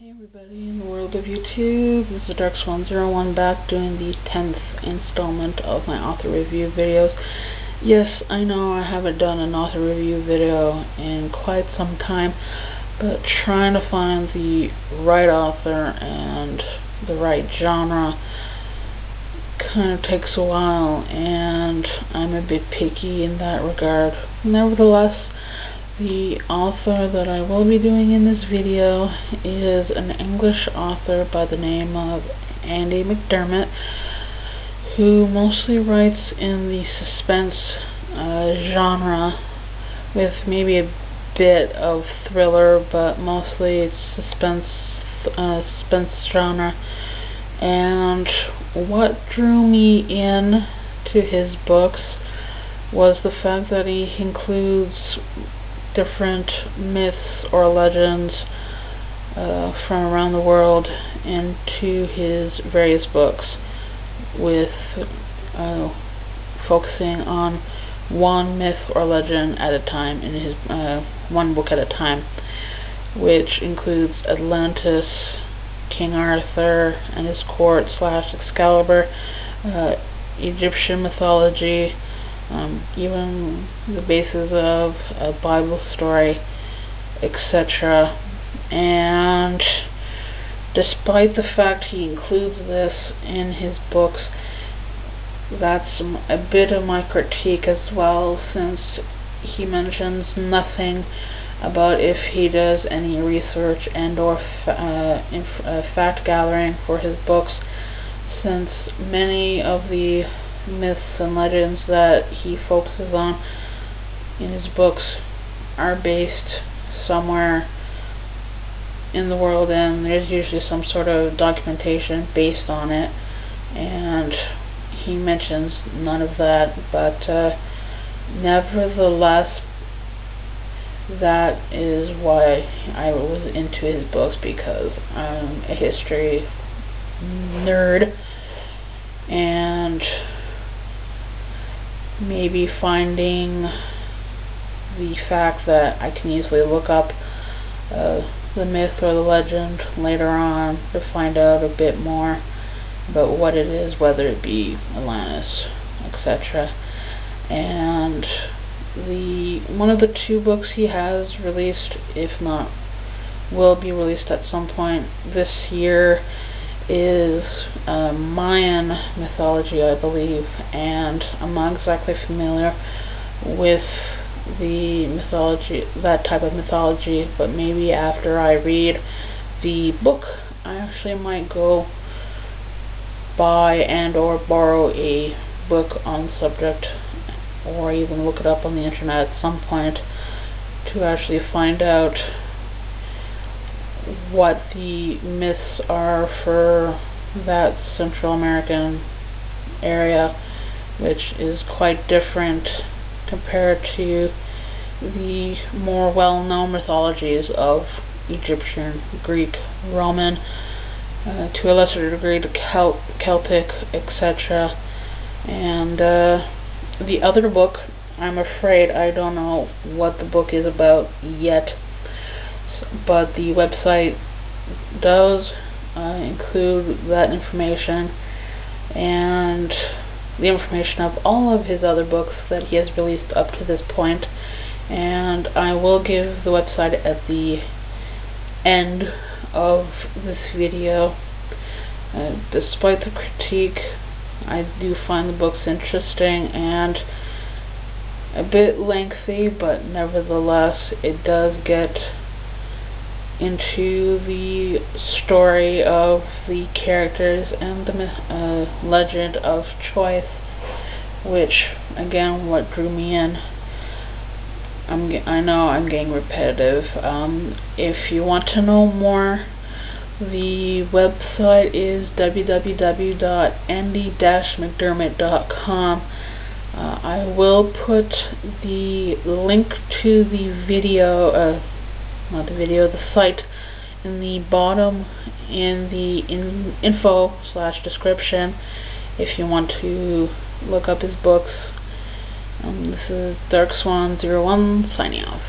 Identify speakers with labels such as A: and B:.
A: Hey everybody in the world of YouTube, this is DarkSwan01 back doing the 10th installment of my author review videos. Yes, I know I haven't done an author review video in quite some time, but trying to find the right author and the right genre kind of takes a while, and I'm a bit picky in that regard. Nevertheless, the author that I will be doing in this video is an English author by the name of Andy McDermott, who mostly writes in the suspense genre, with maybe a bit of thriller, but mostly it's suspense genre. And what drew me in to his books was the fact that he includes different myths or legends from around the world into his various books, with focusing on one myth or legend at a time in his one book at a time, which includes Atlantis, King Arthur and his court / Excalibur, Egyptian mythology, even the basis of a Bible story, etc. And despite the fact he includes this in his books, that's a bit of my critique as well, since he mentions nothing about if he does any research and or fact gathering for his books, since many of the myths and legends that he focuses on in his books are based somewhere in the world, and there's usually some sort of documentation based on it, and he mentions none of that. But nevertheless, that is why I was into his books, because I'm a history nerd, and maybe finding the fact that I can easily look up the myth or the legend later on to find out a bit more about what it is, whether it be Atlantis, etc. And one of the two books he has released, if not will be released at some point this year, is Mayan mythology, I believe, and I'm not exactly familiar with the mythology, that type of mythology, but maybe after I read the book, I actually might go buy and or borrow a book on the subject, or even look it up on the internet at some point to actually find out what the myths are for that Central American area, which is quite different compared to the more well-known mythologies of Egyptian, Greek, Roman, to a lesser degree the Celtic, etc. And the other book, I'm afraid I don't know what the book is about yet, but the website does include that information, and the information of all of his other books that he has released up to this point. And I will give the website at the end of this video. Despite the critique, I do find the books interesting and a bit lengthy, but nevertheless it does get into the story of the characters and the legend of choice, which again what drew me in. I know I'm getting repetitive. If you want to know more, the website is www.andy-mcdermott.com. I will put the link to the video, the site, in the bottom in the info / description if you want to look up his books. This is DarkSwan01 signing off.